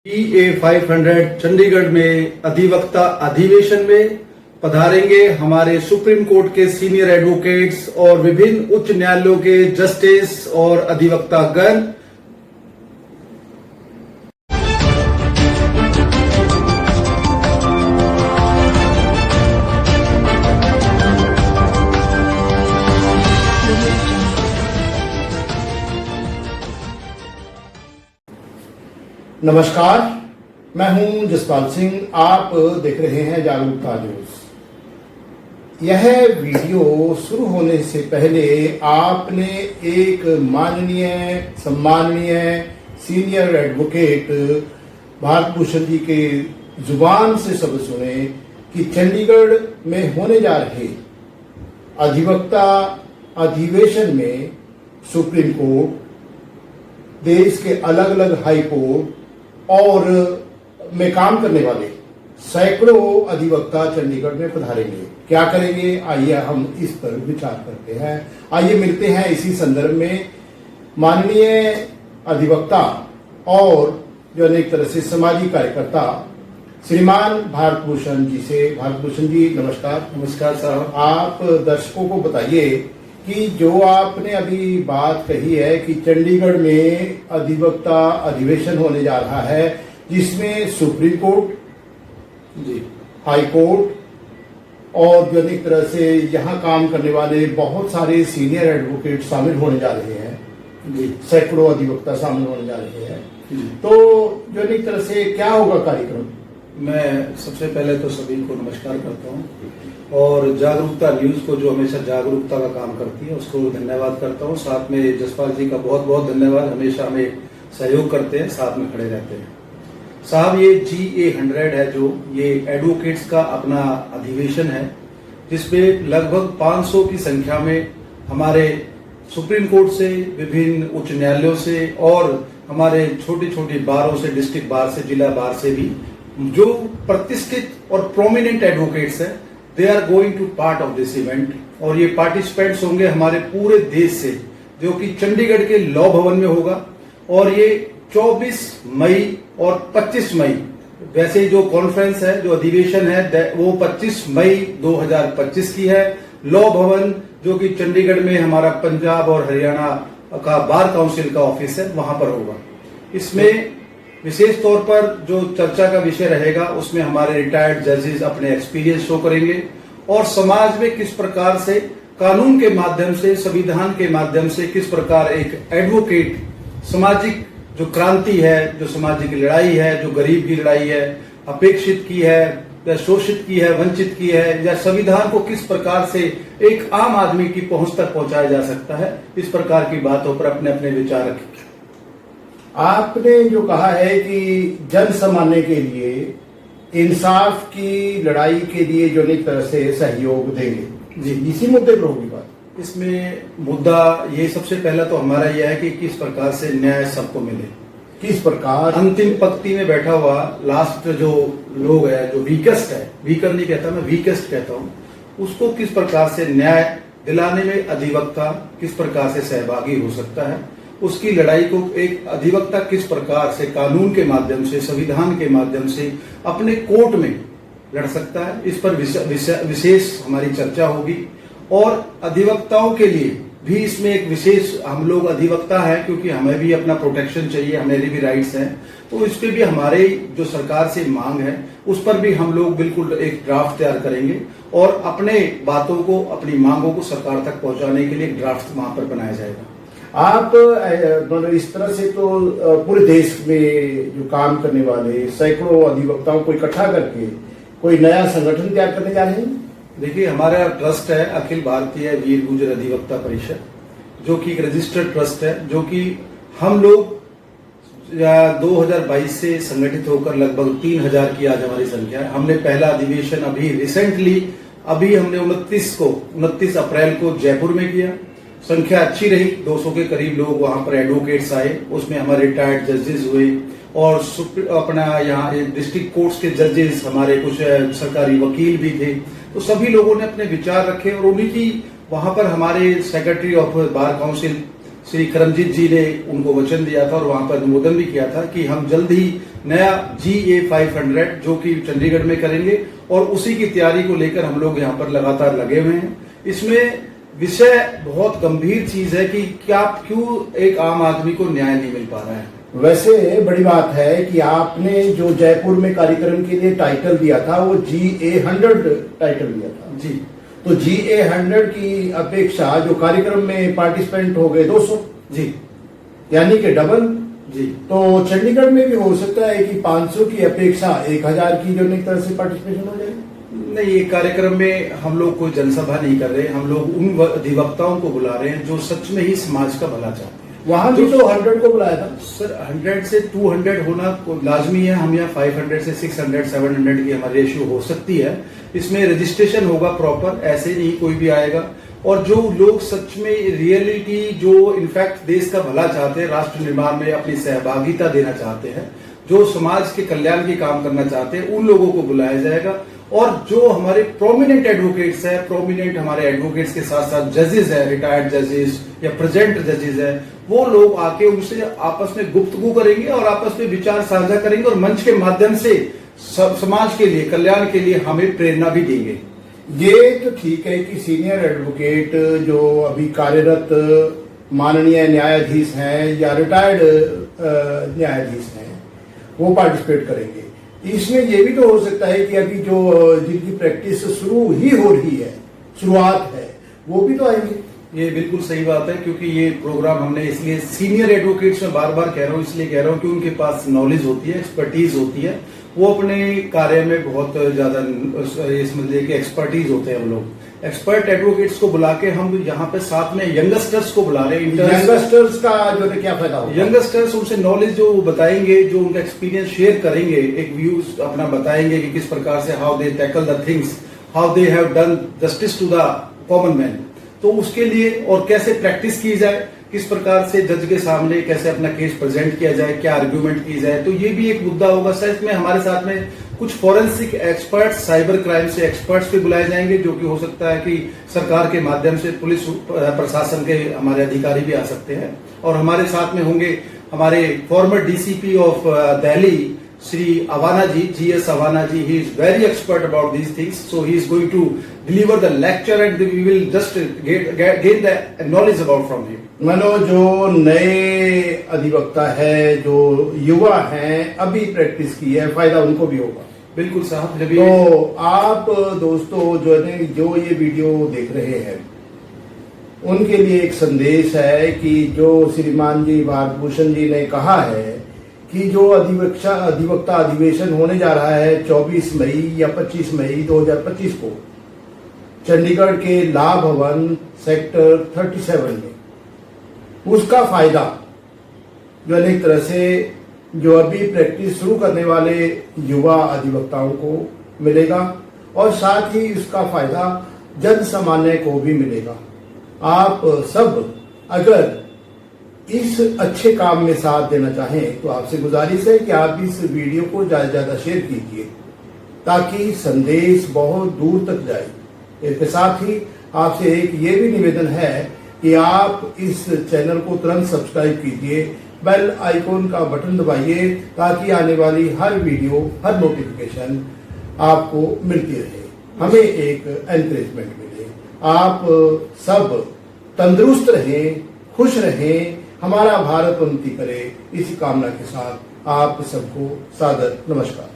GA 500 Chandigarh में अधिवक्ता अधिवेशन में पधारेंगे हमारे सुप्रीम कोर्ट के सीनियर एडवोकेट्स और विभिन्न उच्च न्यायालयों के जस्टिस और अधिवक्ता गण। नमस्कार, मैं हूं जसपाल सिंह। आप देख रहे हैं जागरूकता न्यूज। यह वीडियो शुरू होने से पहले आपने एक माननीय सम्माननीय सीनियर एडवोकेट भारत भूषण जी के जुबान से शब्द सुने कि चंडीगढ़ में होने जा रहे अधिवक्ता अधिवेशन में सुप्रीम कोर्ट, देश के अलग अलग हाई कोर्ट और में काम करने वाले सैकड़ों अधिवक्ता चंडीगढ़ में पधारेंगे। क्या करेंगे, आइए हम इस पर विचार करते हैं। आइए मिलते हैं इसी संदर्भ में माननीय अधिवक्ता और जो अनेक तरह से सामाजिक कार्यकर्ता श्रीमान भारत भूषण जी से। भारत भूषण जी नमस्कार। नमस्कार साहब। आप दर्शकों को बताइए कि जो आपने अभी बात कही है कि चंडीगढ़ में अधिवक्ता अधिवेशन होने जा रहा है, जिसमें सुप्रीम कोर्ट जी, हाई कोर्ट और जो अनेक तरह से यहाँ काम करने वाले बहुत सारे सीनियर एडवोकेट शामिल होने जा रहे हैं जी, सैकड़ों अधिवक्ता शामिल होने जा रहे हैं, तो जो अनेक तरह से क्या होगा कार्यक्रम। मैं सबसे पहले तो सभी को नमस्कार करता हूं और जागरूकता न्यूज को जो हमेशा जागरूकता का काम करती है उसको धन्यवाद करता हूं। साथ में जसपाल जी का बहुत बहुत धन्यवाद, हमेशा हमें सहयोग करते हैं, साथ में खड़े रहते हैं। साहब, ये GA 100 है जो ये एडवोकेट्स का अपना अधिवेशन है, जिसमें लगभग 500 की संख्या में हमारे सुप्रीम कोर्ट से, विभिन्न उच्च न्यायालयों से और हमारे छोटी छोटी बारों से, डिस्ट्रिक्ट बार से, जिला बार से भी जो प्रतिष्ठित और प्रोमिनेंट एडवोकेट्स हैं, they are going to part of this event. और ये पार्टिसिपेंट्स होंगे हमारे पूरे देश से, जो कि चंडीगढ़ के लॉ भवन में होगा। और ये 24 मई और 25 मई, वैसे जो कॉन्फ्रेंस है, जो अधिवेशन है, वो 25 मई 2025 की है। लॉ भवन जो कि चंडीगढ़ में हमारा पंजाब और हरियाणा का बार काउंसिल का ऑफिस है, वहां पर होगा। इसमें विशेष तौर पर जो चर्चा का विषय रहेगा, उसमें हमारे रिटायर्ड जजेस अपने एक्सपीरियंस शो करेंगे और समाज में किस प्रकार से कानून के माध्यम से, संविधान के माध्यम से किस प्रकार एक एडवोकेट सामाजिक जो क्रांति है, जो सामाजिक लड़ाई है, जो गरीब की लड़ाई है, अपेक्षित की है या शोषित की है, वंचित की है, या संविधान को किस प्रकार से एक आम आदमी की पहुंच तक पहुंचाया जा सकता है, इस प्रकार की बातों पर अपने अपने विचार रखें। आपने जो कहा है कि जन सामान्य के लिए, इंसाफ की लड़ाई के लिए जो एक तरह से सहयोग देंगे, जी, इसी मुद्दे पर होगी बात। इसमें मुद्दा ये सबसे पहला तो हमारा यह है कि किस प्रकार से न्याय सबको मिले, किस प्रकार अंतिम पंक्ति में बैठा हुआ लास्ट जो लोग है, जो वीकेस्ट है, वीकर नहीं कहता मैं, वीकेस्ट कहता हूँ, उसको किस प्रकार से न्याय दिलाने में अधिवक्ता किस प्रकार से सहभागी हो सकता है, उसकी लड़ाई को एक अधिवक्ता किस प्रकार से कानून के माध्यम से, संविधान के माध्यम से अपने कोर्ट में लड़ सकता है, इस पर विशेष हमारी चर्चा होगी। और अधिवक्ताओं के लिए भी इसमें एक विशेष, हम लोग अधिवक्ता हैं क्योंकि हमें भी अपना प्रोटेक्शन चाहिए, हमारे भी राइट्स हैं, तो इस पे भी हमारे जो सरकार से मांग है, उस पर भी हम लोग बिल्कुल एक ड्राफ्ट तैयार करेंगे और अपने बातों को, अपनी मांगों को सरकार तक पहुंचाने के लिए एक ड्राफ्ट वहां पर बनाया जाएगा। आप इस तरह से तो पूरे देश में जो काम करने वाले सैकड़ों अधिवक्ताओं को इकट्ठा करके कोई नया संगठन तैयार करने जा रहे हैं। देखिए, हमारा ट्रस्ट है अखिल भारतीय वीर गुर्जर अधिवक्ता परिषद, जो कि एक रजिस्टर्ड ट्रस्ट है, जो कि हम लोग 2022 से संगठित होकर लगभग 3000 की आज हमारी संख्या है। हमने पहला अधिवेशन अभी रिसेंटली हमने 29 अप्रैल को जयपुर में किया। संख्या अच्छी रही, 200 के करीब लोग वहां पर एडवोकेट्स आए, उसमें हमारे रिटायर्ड जजेस हुए और अपना यहाँ डिस्ट्रिक्ट कोर्ट्स के जजेस, हमारे कुछ सरकारी वकील भी थे। तो सभी लोगों ने अपने विचार रखे और उन्हीं की वहां पर हमारे secretary of bar council Shri Karamjit ji ने उनको वचन दिया था और वहां पर अनुमोदन भी किया था कि हम जल्द ही नया GA500 जो कि चंडीगढ़ में करेंगे और उसी की तैयारी को लेकर हम लोग यहाँ पर लगातार लगे हुए हैं। इसमें विषय बहुत गंभीर चीज है कि क्या क्यों एक आम आदमी को न्याय नहीं मिल पा रहा है। वैसे बड़ी बात है कि आपने जो जयपुर में कार्यक्रम के लिए टाइटल दिया था वो GA100 टाइटल दिया था जी। तो GA100 की अपेक्षा जो कार्यक्रम में पार्टिसिपेंट हो गए 200 जी, यानी कि डबल। जी। तो चंडीगढ़ में भी हो सकता है कि 500 की अपेक्षा 1000 की जो एक तरह से पार्टिसिपेशन हो जाए। नहीं, ये कार्यक्रम में हम लोग कोई जनसभा नहीं कर रहे, हम लोग उन अधिवक्ताओं को बुला रहे हैं जो सच में ही समाज का भला चाहते हैं। वहां भी तो 100 को बुलाया था सर। 100 से 200 होना लाजमी है। हम यहाँ 500 से 600 700 की हमारी रेशियो हो सकती है। इसमें रजिस्ट्रेशन होगा प्रॉपर, ऐसे नहीं कोई भी आएगा। और जो लोग सच में रियलिटी जो इनफैक्ट देश का भला चाहते हैं, राष्ट्र निर्माण में अपनी सहभागिता देना चाहते हैं, जो समाज के कल्याण की काम करना चाहते हैं, उन लोगों को बुलाया जाएगा। और जो हमारे प्रोमिनेंट एडवोकेट्स है, प्रोमिनेंट हमारे एडवोकेट्स के साथ साथ जजेस है, रिटायर्ड जजेस या प्रेजेंट जजेस है, वो लोग आके उनसे आपस में गुफ्तगू करेंगे और आपस में विचार साझा करेंगे और मंच के माध्यम से समाज के लिए, कल्याण के लिए हमें प्रेरणा भी देंगे। ये तो ठीक है कि सीनियर एडवोकेट जो अभी कार्यरत माननीय न्यायाधीश हैं या रिटायर्ड न्यायाधीश हैं वो पार्टिसिपेट करेंगे। इसमें ये भी तो हो सकता है कि अभी जो जिनकी प्रैक्टिस शुरू ही हो रही है, शुरुआत है, वो भी तो आएंगे। ये बिल्कुल सही बात है, क्योंकि ये प्रोग्राम हमने इसलिए सीनियर एडवोकेट्स में बार बार कह रहा हूँ, इसलिए कह रहा हूँ कि उनके पास नॉलेज होती है, एक्सपर्टीज होती है, वो अपने कार्य में बहुत ज्यादा समझिए कि एक्सपर्टीज होते हैं। वो लोग एक्सपर्ट एडवोकेट्स को बुला के हम यहाँ पे साथ में यंगस्टर्स को बुला रहे हैं। यंगस्टर्स का जो है क्या फायदा होगा? यंगस्टर्स उनसे नॉलेज जो बताएंगे, जो उनका एक्सपीरियंस शेयर करेंगे, एक व्यूज अपना बताएंगे कि किस प्रकार से how they tackle the things, how they have done justice to the common man. तो उसके लिए और कैसे प्रैक्टिस की जाए, किस प्रकार से जज के सामने कैसे अपना केस प्रेजेंट किया जाए, क्या आर्ग्यूमेंट की जाए, तो ये भी एक मुद्दा होगा। सर इसमें हमारे साथ में कुछ फॉरेंसिक एक्सपर्ट्स, साइबर क्राइम से एक्सपर्ट्स भी बुलाए जाएंगे, जो कि हो सकता है कि सरकार के माध्यम से पुलिस प्रशासन के हमारे अधिकारी भी आ सकते हैं। और हमारे साथ में होंगे हमारे farmer DCP of Delhi Sri Avana ji, GS Avana ji, he is very expert about these things. So he is going to deliver the lecture and we will just gain the knowledge about from him. मानो जो नए अधिवक्ता है, जो युवा हैं, अभी practice की है, फायदा उनको भी होगा। बिल्कुल साहब। जब तो आप दोस्तों जो ये वीडियो देख रहे हैं उनके लिए एक संदेश है कि जो श्रीमान जी भारत भूषण जी ने कहा है कि जो अधिवक्ता अधिवेशन होने जा रहा है 24 मई या 25 मई 2025 को चंडीगढ़ के ला भवन सेक्टर 37 में, उसका फायदा जो अनेक तरह से जो अभी प्रैक्टिस शुरू करने वाले युवा अधिवक्ताओं को मिलेगा और साथ ही उसका फायदा जन सामान्य को भी मिलेगा। आप सब अगर इस अच्छे काम में साथ देना चाहें तो आपसे गुजारिश है कि आप इस वीडियो को ज्यादा से ज्यादा शेयर कीजिए ताकि संदेश बहुत दूर तक जाए। इसके साथ ही आपसे एक ये भी निवेदन है कि आप इस चैनल को तुरंत सब्सक्राइब कीजिए, बेल आइकॉन का बटन दबाइए ताकि आने वाली हर वीडियो, हर नोटिफिकेशन आपको मिलती रहे, हमें एक एनकरेजमेंट मिले। आप सब तंदुरुस्त रहें, खुश रहें, हमारा भारत उन्नति करे, इसी कामना के साथ आप सबको सादर नमस्कार।